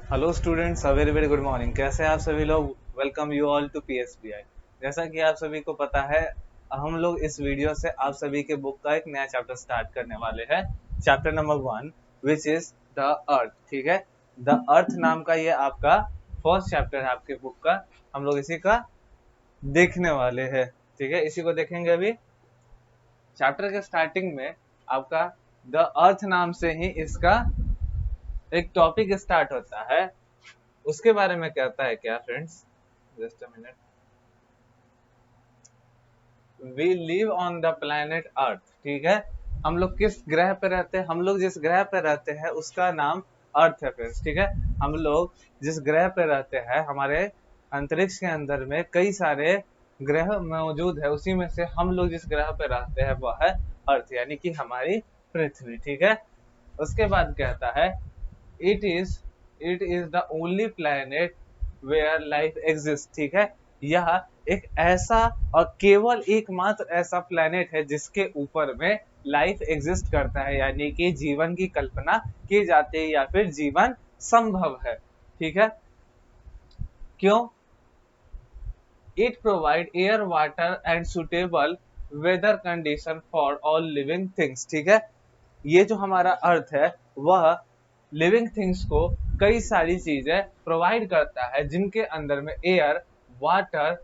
Hello students, very very good morning. कैसे हैं आप सभी लोग? Welcome you all to PSBI. जैसा कि आप सभी को पता है, हम लोग इस वीडियो से आप सभी के बुक का एक नया चैप्टर स्टार्ट करने वाले हैं। Chapter number 1 which is the earth. ठीक है, द अर्थ नाम का ये आपका फर्स्ट चैप्टर है आपके बुक का। हम लोग इसी का देखने वाले हैं। ठीक है, इसी को देखेंगे अभी। चैप्टर के स्टार्टिंग में आपका द अर्थ नाम से ही इसका एक टॉपिक स्टार्ट होता है। उसके बारे में कहता है क्या friends, just a minute. We live on the planet Earth. ठीक है, हम लोग किस ग्रह पे रहते हैं? हम लोग जिस ग्रह पे रहते हैं उसका नाम अर्थ है फ्रेंड्स। ठीक है, हम लोग जिस ग्रह पे रहते हैं, हमारे अंतरिक्ष के अंदर में कई सारे ग्रह मौजूद है। उसी में से हम लोग जिस ग्रह पे रहते हैं वह है अर्थ, यानी कि हमारी पृथ्वी। ठीक है, उसके बाद कहता है it is the only planet where life exist. ठीक है, यह एक ऐसा और केवल एकमात्र ऐसा प्लैनेट है जिसके ऊपर में लाइफ एग्जिस्ट करता है, यानी कि जीवन की कल्पना की जाती है या फिर जीवन संभव है। ठीक है, क्यों? It provide air, water and suitable weather condition for all living things. ठीक है, ये जो हमारा अर्थ है वह लिविंग थिंग्स को कई सारी चीजें प्रोवाइड करता है, जिनके अंदर में air, water,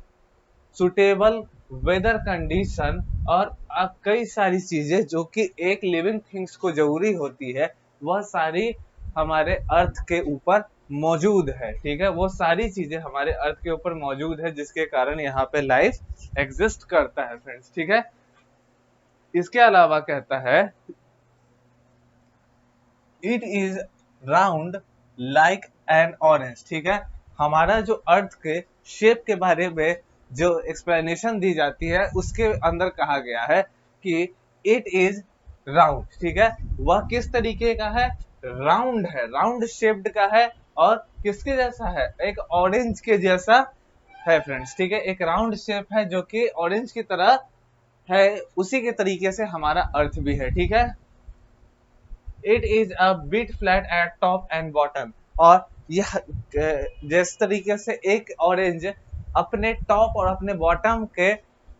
suitable weather condition और कई सारी चीजें जो कि एक लिविंग थिंग्स को जरूरी होती है, वह सारी हमारे अर्थ के ऊपर मौजूद है। ठीक है, वो सारी चीजें हमारे अर्थ के ऊपर मौजूद है, जिसके कारण यहाँ पे लाइफ एग्जिस्ट करता है फ्रेंड्स। ठीक है, इसके अलावा कहता है it is round like an orange. ठीक है, हमारा जो अर्थ के शेप के बारे में जो एक्सप्लेनेशन दी जाती है उसके अंदर कहा गया है कि इट इज राउंड। ठीक है, वह किस तरीके का है? राउंड है, राउंड शेप्ड का है। और किसके जैसा है? एक ऑरेंज के जैसा है फ्रेंड्स। ठीक है, एक राउंड शेप है जो कि ऑरेंज की तरह है। उसी के तरीके से हमारा अर्थ भी है। ठीक है, it is a bit flat eight top and bottom. और यह जिस तरीके से एक ऑरेंज अपने टॉप और अपने बॉटम के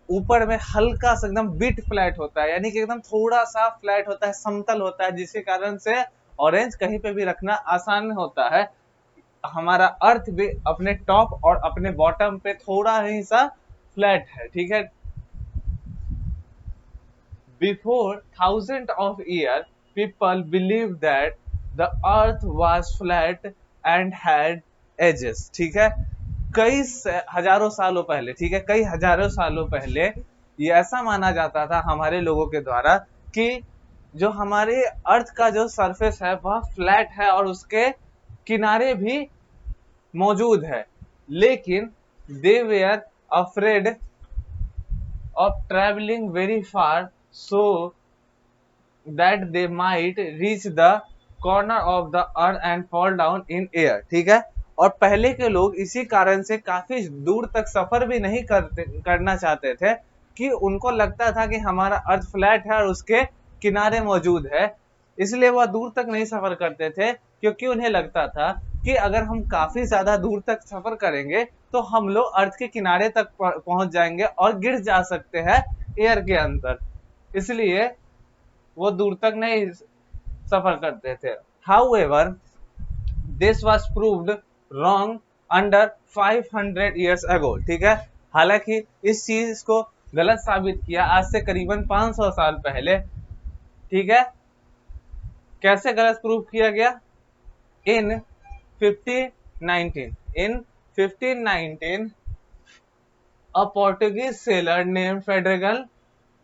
ऊपर में हल्का सा एकदम बिट फ्लैट होता है, यानी कि एकदम थोड़ा सा फ्लैट होता है, समतल होता है, जिसके कारण से ऑरेंज कहीं पे भी रखना आसान होता है। हमारा अर्थ भी अपने टॉप और अपने बॉटम पे थोड़ा ही सा फ्लैट है। ठीक है, before thousands of years, people believed that the earth was flat and had edges. ठीक है, कई हजारों सालों पहले, ठीक है, कई हजारों सालों पहले ये ऐसा माना जाता था हमारे लोगों के द्वारा कि जो हमारे अर्थ का जो सरफेस है वह फ्लैट है और उसके किनारे भी मौजूद है। लेकिन they were afraid of traveling very far so that they might reach the corner of the earth and fall down in air। ठीक है, और पहले के लोग इसी कारण से काफी दूर तक सफर भी नहीं करना चाहते थे कि उनको लगता था कि हमारा अर्थ फ्लैट है और उसके किनारे मौजूद है। इसलिए वह दूर तक नहीं सफर करते थे, क्योंकि उन्हें लगता था कि अगर हम काफी ज्यादा दूर तक सफर करेंगे तो हम लोग अर्थ के किनारे तक पहुंच जाएंगे और गिर जा सकते हैं एयर के अंदर। इसलिए वो दूर तक नहीं सफर करते थे। However this was proved wrong under 500 years ago। ठीक है, हालांकि इस चीज को गलत साबित किया आज से करीबन 500 साल पहले। ठीक है, कैसे गलत प्रूव किया गया? इन 1519 a Portuguese sailor named Frederick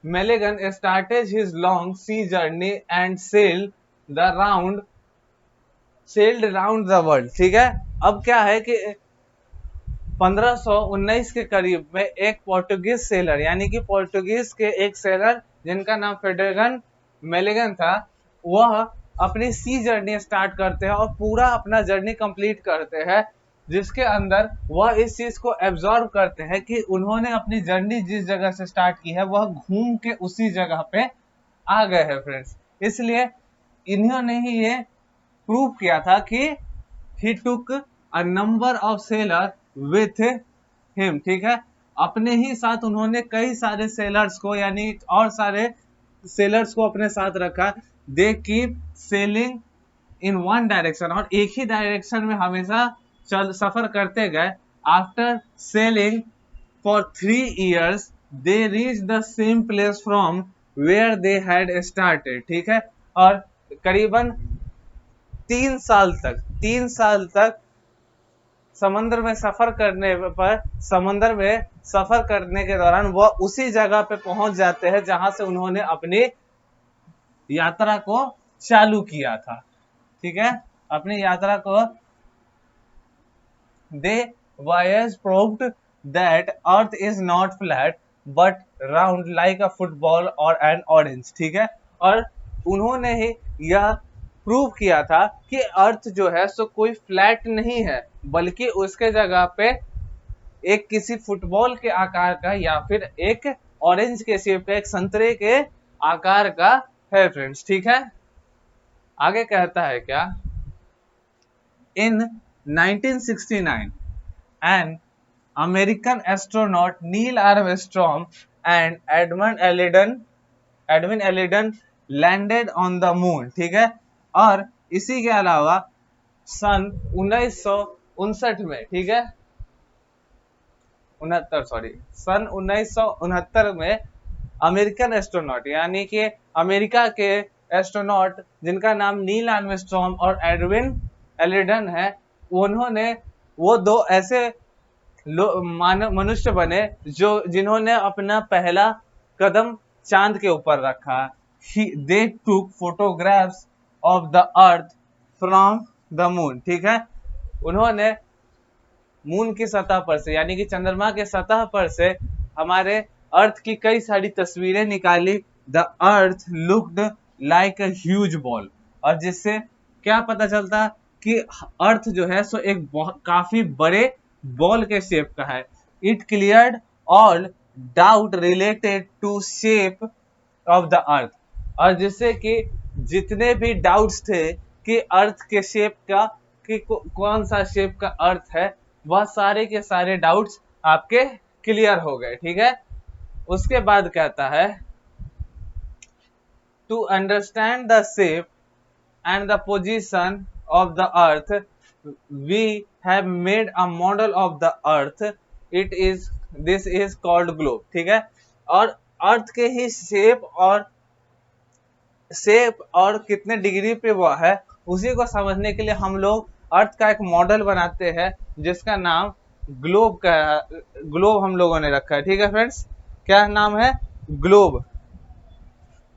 Magellan started his long sea journey and sailed around the world। ठीक है, अब क्या है कि 1519 के करीब में एक पोर्टुगीज सेलर, यानी कि पोर्टुगीज के एक सेलर जिनका नाम फेडरिक मेलेगन था, वह अपनी सी जर्नी स्टार्ट करते हैं और पूरा अपना जर्नी कंप्लीट करते हैं, जिसके अंदर वह इस चीज को एब्जॉर्व करते हैं कि उन्होंने अपनी जर्नी जिस जगह से स्टार्ट की है वह घूम के उसी जगह पे आ गए हैं फ्रेंड्स। इसलिए इन्होंने ही ये प्रूव किया था कि he took a number of sailor with him, ठीक है, अपने ही साथ उन्होंने कई सारे सेलर्स को यानी और सारे सेलर्स को अपने साथ रखा। They keep selling in one direction, और एक ही डायरेक्शन में हमेशा चल सफर करते गए। After sailing for 3 years they reach the same place from where they had started, ठीक है, और करीबन 3 साल तक समंदर में सफर करने पर, समंदर में सफर करने के दौरान वह उसी जगह पे पहुंच जाते हैं जहां से उन्होंने अपनी यात्रा को चालू किया था, ठीक है, अपनी यात्रा को। The voyagers proved that Earth is not flat but round like a football और एन ऑरेंज, ठीक है, और उन्होंने ही यह प्रूव किया था कि अर्थ जो है सो कोई फ्लैट नहीं है, बल्कि उसके जगह पे एक किसी फुटबॉल के आकार का या फिर एक ऑरेंज के शेप का, एक संतरे के आकार का है फ्रेंड्स, ठीक है। आगे कहता है क्या, इन 1969 an American astronaut Neil Armstrong and Edwin Aldrin landed on the moon, ठीक है, और इसी के अलावा सन 1959 में, ठीक है, 1969 में अमेरिकन एस्ट्रोनॉट यानी कि अमेरिका के एस्ट्रोनॉट जिनका नाम नील आर्मस्ट्रॉन्ग और एडविन एल्ड्रिन है, उन्होंने वो दो ऐसे मनुष्य बने जो जिन्होंने अपना पहला कदम चांद के ऊपर रखा। दे टूक photographs of the earth from the moon, ठीक है, उन्होंने मून की सतह पर से यानी कि चंद्रमा के सतह पर से हमारे अर्थ की कई सारी तस्वीरें निकाली। The earth looked like a huge ball, और जिससे क्या पता चलता कि अर्थ जो है सो एक काफी बड़े बॉल के शेप का है। It cleared all doubt related to shape of the earth, और जिससे कि जितने भी डाउट्स थे कि अर्थ के शेप का कि कौन सा शेप का अर्थ है, वह सारे के सारे डाउट्स आपके क्लियर हो गए, ठीक है। उसके बाद कहता है to understand the shape and the position of the earth we have made a model of the earth, this is called globe, ठीक है, और अर्थ के ही शेप और कितने डिग्री पे वह है उसी को समझने के लिए हम लोग अर्थ का एक मॉडल बनाते हैं जिसका नाम ग्लोब हम लोगों ने रखा है, ठीक है फ्रेंड्स। क्या नाम है? ग्लोब।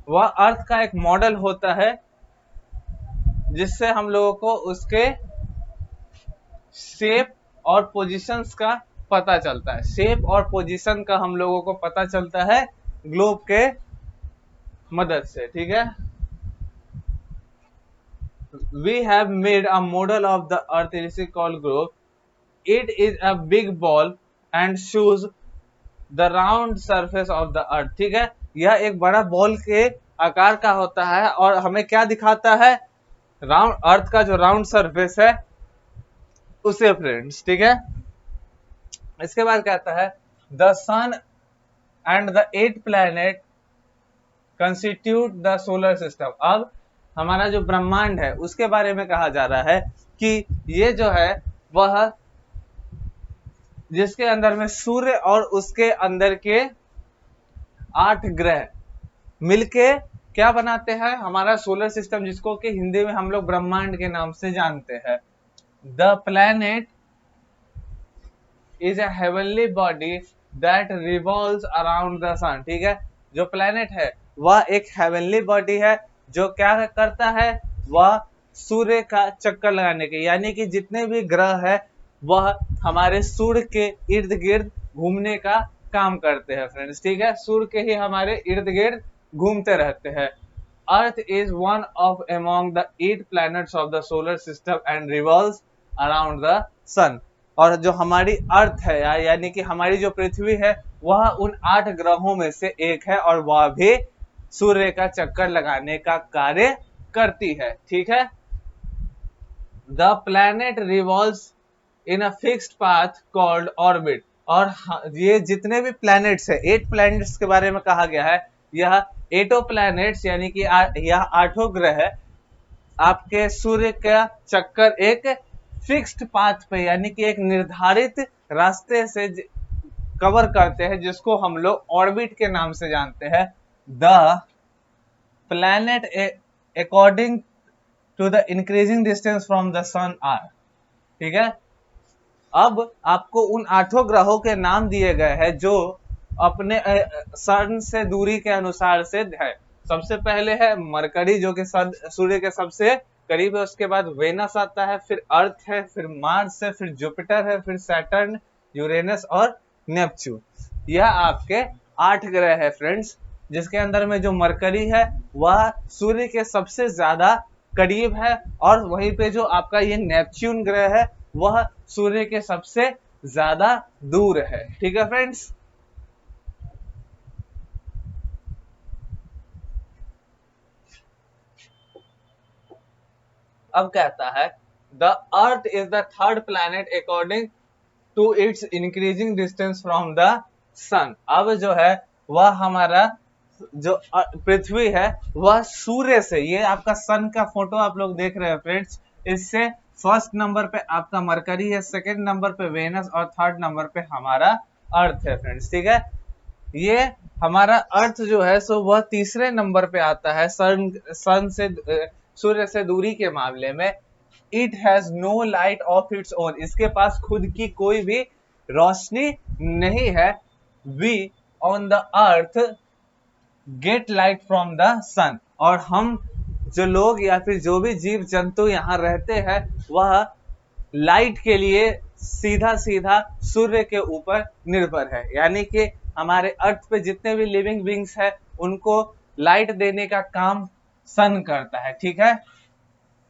वह अर्थ का एक मॉडल होता है जिससे हम लोगों को उसके शेप और पोजीशंस का पता चलता है। शेप और पोजीशन का हम लोगों को पता चलता है ग्लोब के मदद से, ठीक है। We have made a model of the earth, it is called globe. It is a big ball and shows the round surface of the earth, ठीक है। यह एक बड़ा बॉल के आकार का होता है और हमें क्या दिखाता है? राउंड अर्थ का जो राउंड सरफेस है उसे फ्रेंड्स, ठीक है। इसके बाद कहता है the sun and the 8 planet constitute the solar system. अब हमारा जो ब्रह्मांड है उसके बारे में कहा जा रहा है कि ये जो है वह जिसके अंदर में सूर्य और उसके अंदर के 8 ग्रह मिलके क्या बनाते हैं? हमारा सोलर सिस्टम, जिसको कि हिंदी में हम लोग ब्रह्मांड के नाम से जानते हैं। The planet is a heavenly body that revolves around the sun, ठीक है। जो प्लैनेट है वह एक हेवनली बॉडी है जो क्या करता है? वह सूर्य का चक्कर लगाने के, यानी कि जितने भी ग्रह है वह हमारे सूर्य के इर्द गिर्द घूमने का काम करते हैं फ्रेंड्स, ठीक है। सूर्य के ही हमारे इर्द गिर्द घूमते रहते हैं। Earth is one of among the 8 planets of the solar system and revolves around the sun. और जो हमारी अर्थ है यानी कि हमारी जो पृथ्वी है वह उन 8 ग्रहों में से एक है और वह भी सूर्य का चक्कर लगाने का कार्य करती है, ठीक है। The planet revolves in a fixed path called orbit. और ये जितने भी प्लैनेट्स है, 8 प्लैनेट्स के बारे में कहा गया है, यह 8 प्लैनेट्स यानी कि यह 8 ग्रह आपके सूर्य का चक्कर एक फिक्स्ड पाथ पे यानी कि एक निर्धारित रास्ते से कवर करते हैं, जिसको हम लोग ऑर्बिट के नाम से जानते हैं। The planet according to the increasing distance from the sun are. ठीक है, अब आपको उन 8 ग्रहों के नाम दिए गए हैं जो अपने सन से दूरी के अनुसार से है। सबसे पहले है मरकरी जो कि सूर्य के सबसे करीब है, उसके बाद वेनस आता है, फिर अर्थ है, फिर मार्स है, फिर जुपिटर है, फिर सैटर्न, यूरेनस और नेपच्यून। यह आपके 8 ग्रह है फ्रेंड्स, जिसके अंदर में जो मरकरी है वह सूर्य के सबसे ज्यादा करीब है, और वहीं पे जो आपका ये नेपच्यून ग्रह है वह सूर्य के सबसे ज्यादा दूर है। ठीक है फ्रेंड्स, अब कहता है the earth is the third planet according to its increasing distance from the sun. अब जो है वह हमारा जो पृथ्वी है वह सूर्य से, ये आपका सन का फोटो आप लोग देख रहे हैं फ्रेंड्स, इससे फर्स्ट नंबर पे आपका मरकरी है, सेकंड नंबर पे वेनस और थर्ड नंबर पे हमारा अर्थ है फ्रेंड्स। ठीक है, ये हमारा अर्थ जो है सो वह तीसरे नंबर पे आता है सन से, सूर्य से दूरी के मामले में। It has no light of its own, इसके पास खुद की कोई भी रोशनी नहीं है। We on the earth get light from the sun, और हम जो लोग या फिर जो भी जीव जंतु यहाँ रहते हैं वह लाइट के लिए सीधा सीधा सूर्य के ऊपर निर्भर है, यानी कि हमारे अर्थ पे जितने भी लिविंग बींग्स है उनको लाइट देने का काम सन करता है। ठीक है,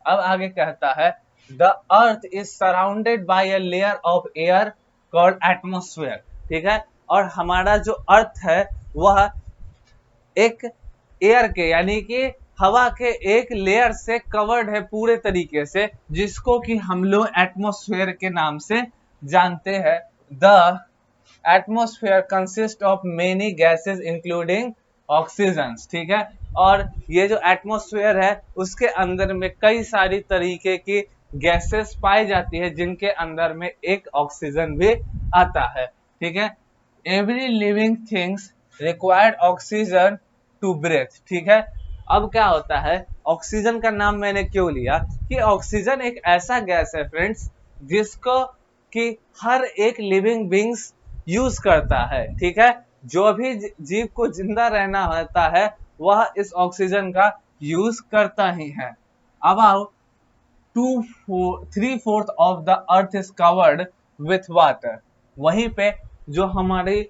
अब आगे कहता है the earth is surrounded by a layer of air called atmosphere. ठीक है, और हमारा जो अर्थ है वह एक एयर के यानी कि हवा के एक लेयर से कवर्ड है पूरे तरीके से, जिसको कि हम लोग एटमॉस्फेयर के नाम से जानते हैं। The atmosphere consist of many gases including oxygen. ठीक है, और ये जो एटमॉस्फेयर है उसके अंदर में कई सारी तरीके की गैसेस पाई जाती है, जिनके अंदर में एक ऑक्सीजन भी आता है। ठीक है, every living things required oxygen to breathe. ठीक है, अब क्या होता है, ऑक्सीजन का नाम मैंने क्यों लिया कि ऑक्सीजन एक ऐसा गैस है फ्रेंड्स जिसको कि हर एक लिविंग बींग्स यूज करता है। ठीक है, जो भी जीव को जिंदा रहना होता है वह इस ऑक्सीजन का यूज करता ही है। About 3/4 of the earth is covered with water. वहीं पे जो हमारी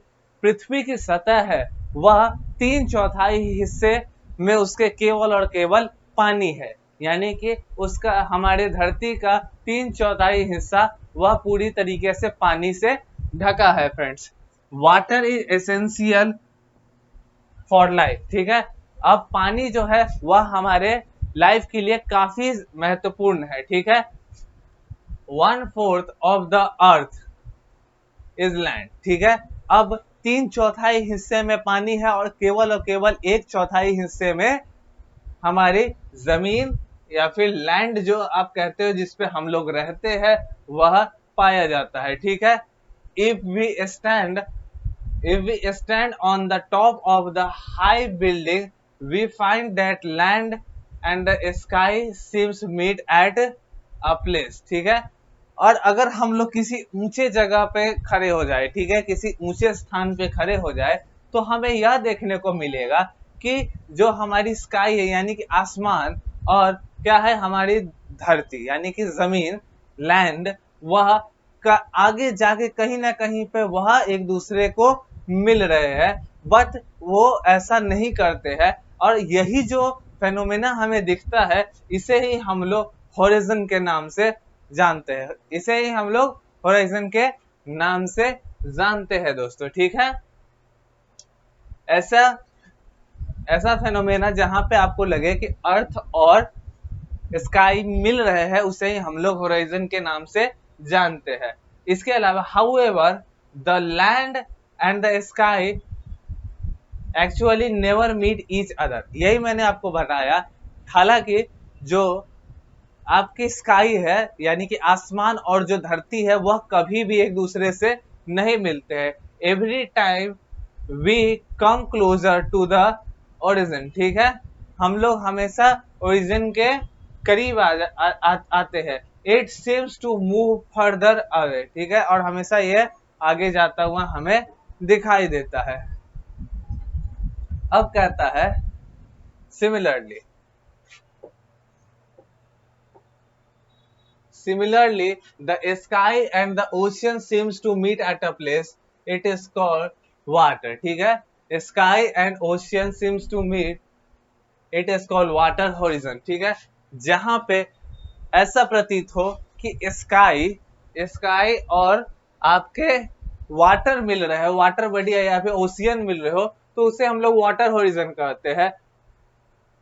पृथ्वी की सतह है वह 3/4 हिस्से में उसके केवल और केवल पानी है, यानी कि उसका हमारे धरती का 3/4 हिस्सा वह पूरी तरीके से पानी से ढका है friends. Water is essential for life. ठीक है, अब पानी जो है वह हमारे लाइफ के लिए काफी महत्वपूर्ण है। ठीक है, 1/4 of the earth is land. ठीक है, अब 3/4 हिस्से में पानी है और केवल 1/4 हिस्से में हमारी जमीन या फिर लैंड जो आप कहते हो जिसपे हम लोग रहते हैं वह पाया जाता है। ठीक है, if we stand on the top of the high building we find that land and the sky seems meet at a place। ठीक है, और अगर हम लोग किसी ऊंचे जगह पे खड़े हो जाए, ठीक है, किसी ऊंचे स्थान पे खड़े हो जाए तो हमें यह देखने को मिलेगा कि जो हमारी स्काई है यानी कि आसमान, और क्या है हमारी धरती यानी कि जमीन, लैंड, वह का आगे जाके कहीं ना कहीं पे वह एक दूसरे को मिल रहे हैं, बट वो ऐसा नहीं करते हैं। और यही जो फेनोमेना हमें दिखता है इसे ही हम लोग हॉरिजन के नाम से जानते हैं, इसे ही हम लोग हॉरिजन के नाम से जानते हैं दोस्तों। ठीक है, ऐसा फेनोमेना जहां पे आपको लगे कि अर्थ और स्काई मिल रहे हैं उसे ही हम लोग होराइजन के नाम से जानते हैं। इसके अलावा however the land and the sky actually never meet each other, यही मैंने आपको बताया। हालांकि जो आपकी स्काई है यानी कि आसमान और जो धरती है वह कभी भी एक दूसरे से नहीं मिलते हैं। Every time we come closer to the origin, ठीक है, हम लोग हमेशा ओरिजिन के करीब आते हैं। It seems to move further away, ठीक है, और हमेशा ये आगे जाता हुआ हमें दिखाई देता है। अब कहता है similarly Similarly, the sky and the ocean seems to meet at a place. It is called water. ठीक है, sky and ocean seems to meet. It is called water horizon. ठीक है, जहां पे ऐसा प्रतीत हो कि स्काई और आपके वाटर मिल रहे हो, वाटर बॉडी या फिर ओशियन मिल रहे हो, तो उसे हम लोग वाटर होरिजन कहते हैं।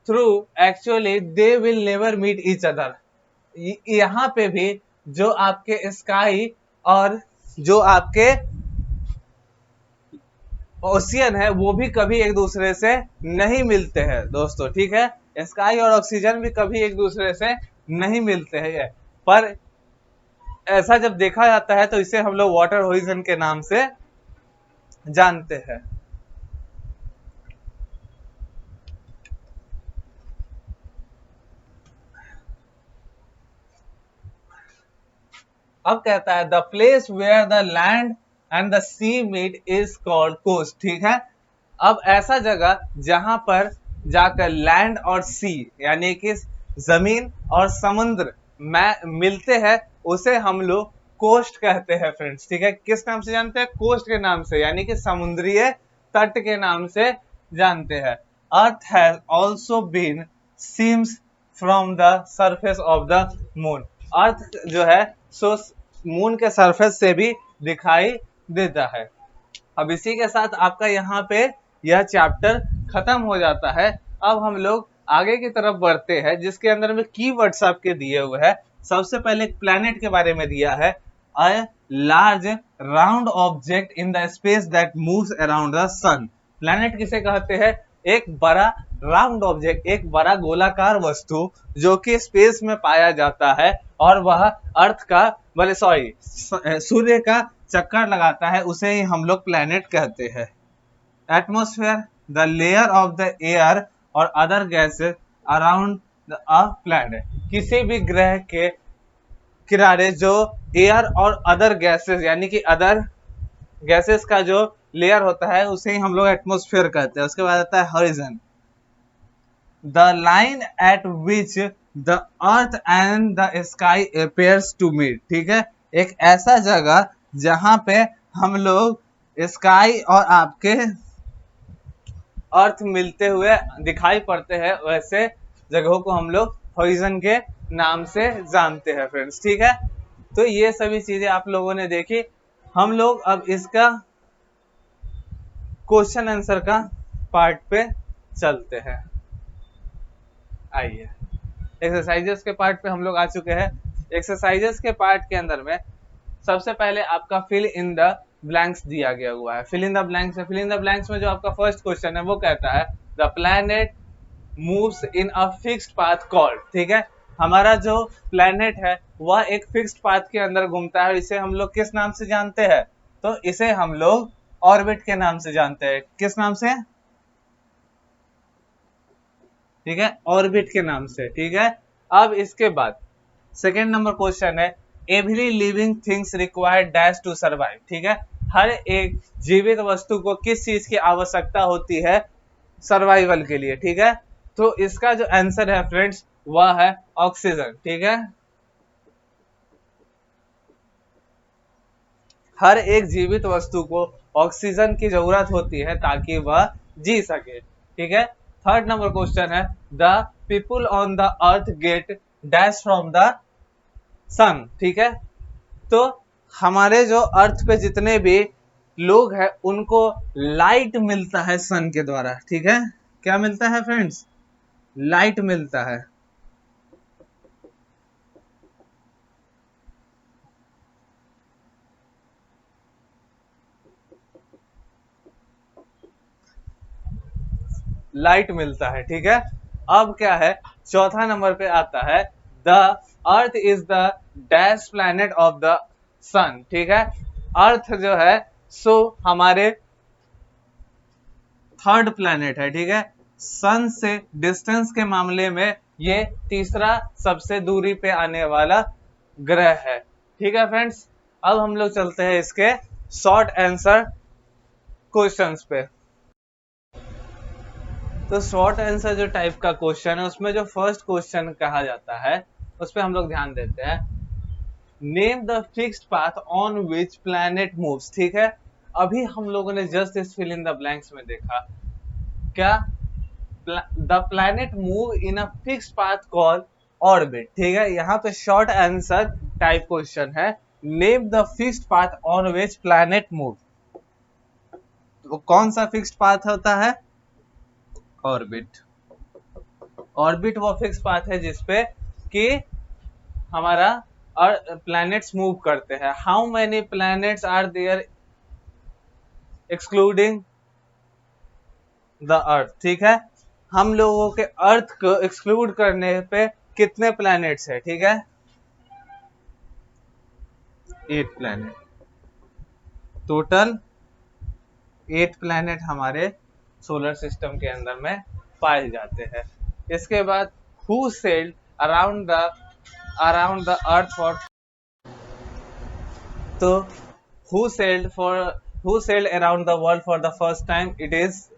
Through actually they will never meet each other, यहाँ पे भी जो आपके स्काई और जो आपके ओशियन है वो भी कभी एक दूसरे से नहीं मिलते हैं दोस्तों, ठीक है, स्काई और ऑक्सीजन भी कभी एक दूसरे से नहीं मिलते हैं। पर ऐसा जब देखा जाता है तो इसे हम लोग वाटर होरिजन के नाम से जानते हैं। अब कहता है the place where the land and the sea meet is called coast, ठीक है। अब ऐसा जगह जहां पर जाकर लैंड और सी यानी कि जमीन और समुद्र में मिलते हैं उसे हम लोग कोस्ट कहते हैं फ्रेंड्स, ठीक है। किस नाम से जानते हैं? कोस्ट के नाम से, यानी कि समुद्रीय तट के नाम से जानते हैं। Earth has also been seems from the surface of the moon, Earth जो है सो मून के सरफेस से भी दिखाई देता है। अब इसी के साथ आपका यहाँ पे यह चैप्टर खत्म हो जाता है। अब हम लोग आगे की तरफ बढ़ते हैं जिसके अंदर में कीवर्ड्स आपके दिए हुए हैं। सबसे पहले एक प्लैनेट के बारे में दिया है, a large round object in the space that moves around the sun. Planet किसे कहते हैं? एक बड़ा राउंड ऑब्जेक्ट, एक बड़ा गोलाकार वस्तु जो कि स्पेस में पाया जाता है और वह अर्थ का सूर्य का चक्कर लगाता है, उसे ही हम लोग प्लैनेट कहते हैं। Atmosphere the layer of the air और other gases around a planet, किसी भी ग्रह के किनारे जो एयर और अदर गैसेस यानी कि अदर गैसेस का जो लेयर होता है उसे ही हम लोग एटमॉस्फेयर कहते हैं। उसके बाद आता है horizon, the line at which the earth and the sky appears to meet, ठीक है, एक ऐसा जगह जहां पे हम लोग स्काई और आपके अर्थ मिलते हुए दिखाई पड़ते हैं, वैसे जगहों को हम लोग हॉरिजन के नाम से जानते हैं फ्रेंड्स, ठीक है। तो ये सभी चीजें आप लोगों ने देखी। हम लोग अब इसका क्वेश्चन आंसर का पार्ट पे चलते हैं। आइए, एक्सरसाइजेस के पार्ट पे हम लोग आ चुके हैं। एक्सरसाइजेस के पार्ट के अंदर में सबसे पहले आपका फिल इन द ब्लैंक्स दिया गया हुआ है। फिल इन द ब्लैंक्स में, फिल इन द ब्लैंक्स में जो आपका फर्स्ट क्वेश्चन है वो कहता है the planet moves in a fixed path called, ठीक है, हमारा जो प्लैनेट है वह एक फिक्स्ड पाथ के अंदर घूमता है। इसे हम लोग किस नाम से जानते हैं? तो इसे हम लोग ऑर्बिट के नाम से जानते हैं। किस नाम से? ठीक है, ऑर्बिट के नाम से, ठीक है। अब इसके बाद सेकेंड नंबर क्वेश्चन है every living things require dash to survive, ठीक है, हर एक जीवित वस्तु को किस चीज की आवश्यकता होती है सर्वाइवल के लिए, ठीक है। तो इसका जो आंसर है फ्रेंड्स वह है ऑक्सीजन, ठीक है। हर एक जीवित वस्तु को ऑक्सीजन की जरूरत होती है ताकि वह जी सके, ठीक है। थर्ड नंबर क्वेश्चन है the people on the earth get dash from the sun, ठीक है। तो हमारे जो अर्थ पे जितने भी लोग हैं उनको लाइट मिलता है सन के द्वारा, ठीक है। क्या मिलता है फ्रेंड्स? लाइट मिलता है। लाइट मिलता है, ठीक है। अब क्या है, चौथा नंबर पे आता है the earth is the dash planet of the sun, ठीक है। अर्थ जो है सो हमारे थर्ड प्लैनेट है, ठीक है। सन से डिस्टेंस के मामले में ये तीसरा सबसे दूरी पे आने वाला ग्रह है, ठीक है फ्रेंड्स। अब हम लोग चलते हैं इसके शॉर्ट आंसर क्वेश्चंस पे। तो शॉर्ट आंसर जो टाइप का क्वेश्चन है उसमें जो फर्स्ट क्वेश्चन कहा जाता है उस पर हम लोग ध्यान देते हैं। Name the fixed path on which planet moves, ठीक है। अभी हम लोगों ने जस्ट इस फिल इन द ब्लैंक्स में देखा क्या, the planet move in a fixed path called orbit, ठीक है। यहाँ पे शॉर्ट आंसर टाइप क्वेश्चन है, name the fixed path on which planet move. वो कौन सा फिक्स्ड पाथ होता है, ऑर्बिट। ऑर्बिट वो फिक्स पाथ है जिसपे कि हमारा प्लैनेट्स मूव करते हैं। How many planets are there excluding the earth, ठीक है। हम लोगों के अर्थ को एक्सक्लूड करने पे कितने प्लैनेट्स है, ठीक है, 8 प्लैनेट टोटल। 8 प्लैनेट हमारे सोलर सिस्टम के अंदर में पाए जाते हैं। इसके बाद who sailed around the earth for, तो who sailed around the world for the first time, it is,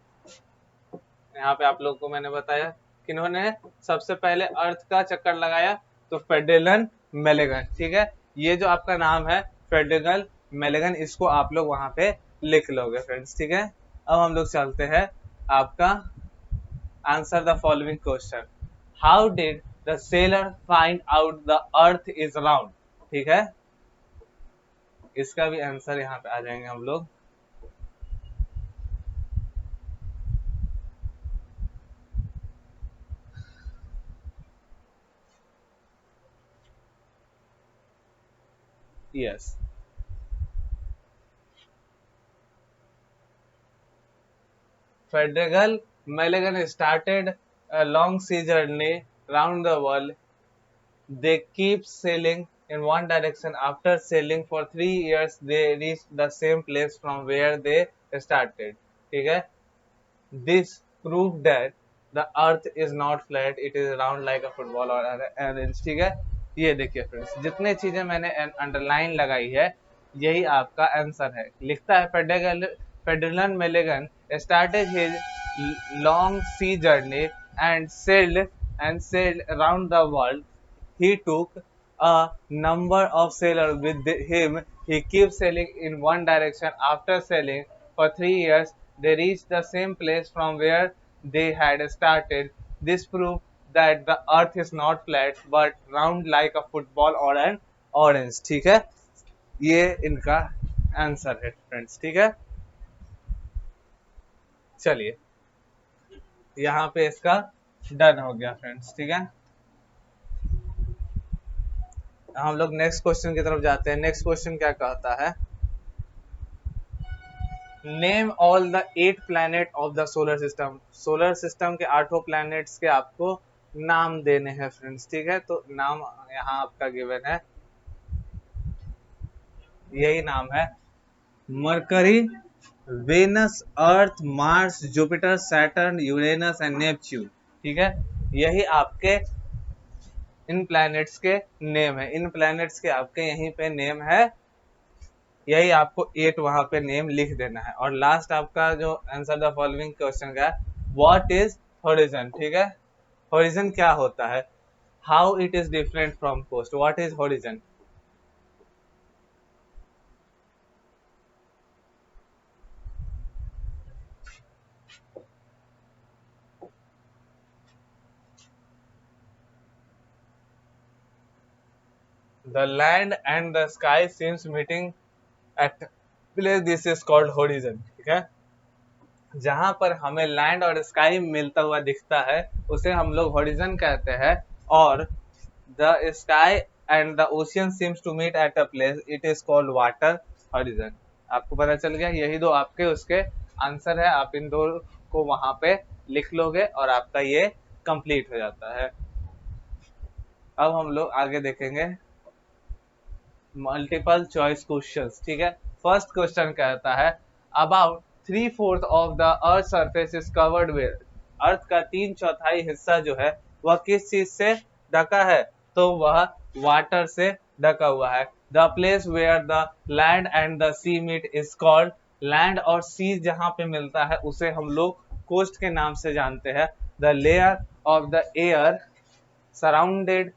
यहाँ पे आप लोगों को मैंने बताया किन्होंने सबसे पहले अर्थ का चक्कर लगाया, तो फेडरिक मेलेगन, ठीक है। ये जो आपका नाम है फेडरिक मेलेगन, इसको आप लोग वहां पे लिख लोगे फ्रेंड्स, ठीक है। अब हम लोग चलते हैं आपका answer the following question. How did the seller find out the earth is round, ठीक है। इसका भी आंसर यहाँ पे आ जाएंगे हम लोग। Yes, Federal Milligan started a long sea journey round the world. They keep sailing in one direction. After sailing for 3 years, they reach the same place from where they started. ठीक है? This proved that the earth is not flat, it is round like a football or an inch, ठीक है। ये देखिए friends, जितने चीजें मैंने underline लगाई है यही आपका आंसर है। लिखता है Frederick मेलेगन started his long sea journey and sailed around the world. He took a number of sailors with him. He kept sailing in one direction. After sailing for 3 years, they reached the same place from where they had started. This proved that the earth is not flat but round like a football or an orange, ठीक है। ये इनका answer है friends, ठीक है। चलिए यहाँ पे इसका डन हो गया फ्रेंड्स, ठीक है। हम लोग नेक्स्ट क्वेश्चन की तरफ जाते हैं। नेक्स्ट क्वेश्चन क्या कहता है, name all the 8 planet of the solar system. Solar system के 8 प्लैनेट्स के आपको नाम देने हैं फ्रेंड्स, ठीक है। तो नाम यहाँ आपका गिवन है, यही नाम है, Mercury, Venus, Earth, Mars, Jupiter, Saturn, Uranus and Neptune, ठीक है। यही आपके इन प्लैनेट्स के नेम है। इन प्लैनेट्स के आपके यहीं पे नेम है, यही आपको 8 वहां पे नेम लिख देना है। और लास्ट आपका जो आंसर द फॉलोइंग क्वेश्चन का है, व्हाट इज होरिजन, ठीक है। होरिजन क्या होता है, how it is different from coast, what is horizon. The land and the sky seems meeting at place, this is called horizon, ठीक है। जहां पर हमें लैंड और स्काई मिलता हुआ दिखता है उसे हम लोग होरिजन कहते हैं। और the sky and the ocean seems to meet at a place, it is called water horizon. आपको पता चल गया, यही दो आपके उसके आंसर है। आप इन दो को वहां पे लिख लोगे और आपका ये कंप्लीट हो जाता है। अब हम लोग आगे देखेंगे मल्टीपल चॉइस क्वेश्चंस। ठीक है, फर्स्ट क्वेश्चन कहता है about 3/4 of the earth surface is covered with, earth का 3/4 हिस्सा जो है वह किस चीज से ढका है, तो वह वाटर से ढका हुआ है। The place where the land and the sea meet is called, land और सी जहां पे मिलता है उसे हम लोग कोस्ट के नाम से जानते हैं। The layer of the air surrounded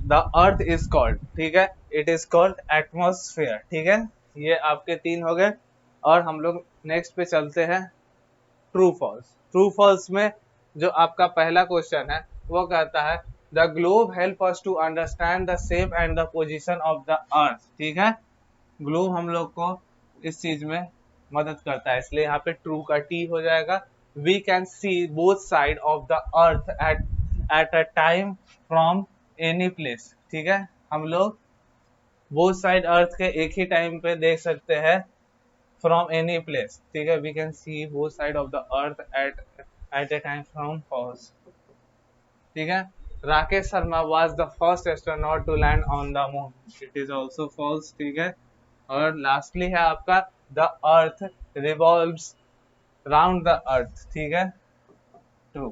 the earth is called, ठीक है, इट इज कॉल्ड एटमोस्फेयर। ठीक है, ये आपके 3 हो गए। और हम लोग नेक्स्ट पे चलते हैं ट्रू फॉल्स। ट्रू फॉल्स में जो आपका पहला क्वेश्चन है वो कहता है the globe help us to understand the shape and the position of the earth. ठीक है, ग्लोब हम लोग को इस चीज में मदद करता है, इसलिए यहाँ पे ट्रू का टी हो जाएगा। We can see both side of the earth at a time from any place. ठीक है, हम लोग बोथ साइड अर्थ के एक ही टाइम पे देख सकते हैं फ्रॉम एनी प्लेस। ठीक है, we can see both side of the earth at a time from false. ठीक है, Rakesh Sharma was the first astronaut to land on the moon, it is also false. ठीक है, और लास्टली है आपका the earth revolves round the earth. ठीक है, true.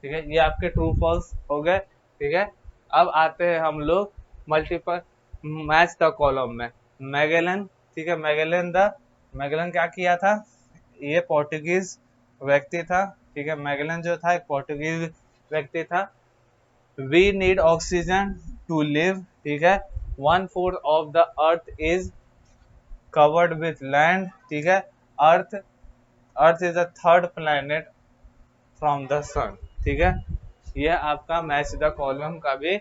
ठीक है, ये आपके ट्रू फॉल्स हो गए। ठीक है, अब आते हैं हम लोग मल्टीपल मैच द कॉलम में। मैगेलन, ठीक है, मैगेलन क्या किया था, ये पोर्टुगीज व्यक्ति था। ठीक है, मैगेलन जो था एक पोर्टुगीज व्यक्ति था। We need oxygen to live. ठीक है, 1/4 of the earth is covered with land. ठीक है, earth is the third planet from the sun. ठीक है, यह आपका मैच द कॉलम का भी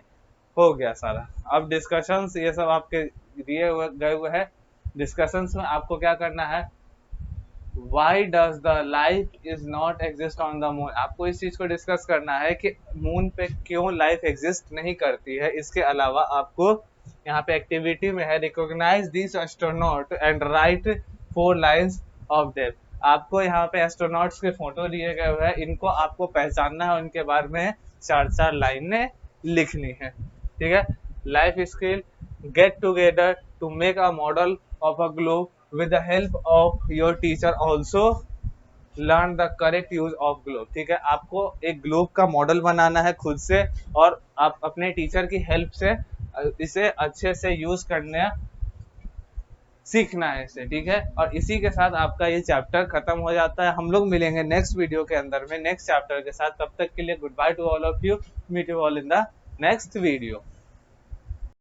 हो गया सारा। अब डिस्कशंस ये सब आपके दिए हुए गए हुए हैं। डिस्कशंस में आपको क्या करना है, why does the life is not exist on the moon, आपको इस चीज को डिस्कस करना है कि मून पे क्यों लाइफ एग्जिस्ट नहीं करती है। इसके अलावा आपको यहाँ पे एक्टिविटी में है recognise this astronaut and write 4 lines of them. आपको यहाँ पे एस्ट्रोनॉट्स के फोटो दिए गए हुए हैं, इनको आपको पहचानना है, उनके बारे में 4 लाइनें लिखनी है। ठीक है, life skill get together to make a model of a globe with the help of your teacher also learn the correct use of globe। ठीक है, आपको एक ग्लोब का मॉडल बनाना है खुद से और आप अपने टीचर की हेल्प से इसे अच्छे से यूज करना सीखना है इसे। ठीक है, और इसी के साथ आपका ये चैप्टर खत्म हो जाता है। हम लोग मिलेंगे नेक्स्ट वीडियो के अंदर में नेक्स्ट चैप्टर के साथ। तब तक के लिए goodbye to all of you, meet you all in the next video.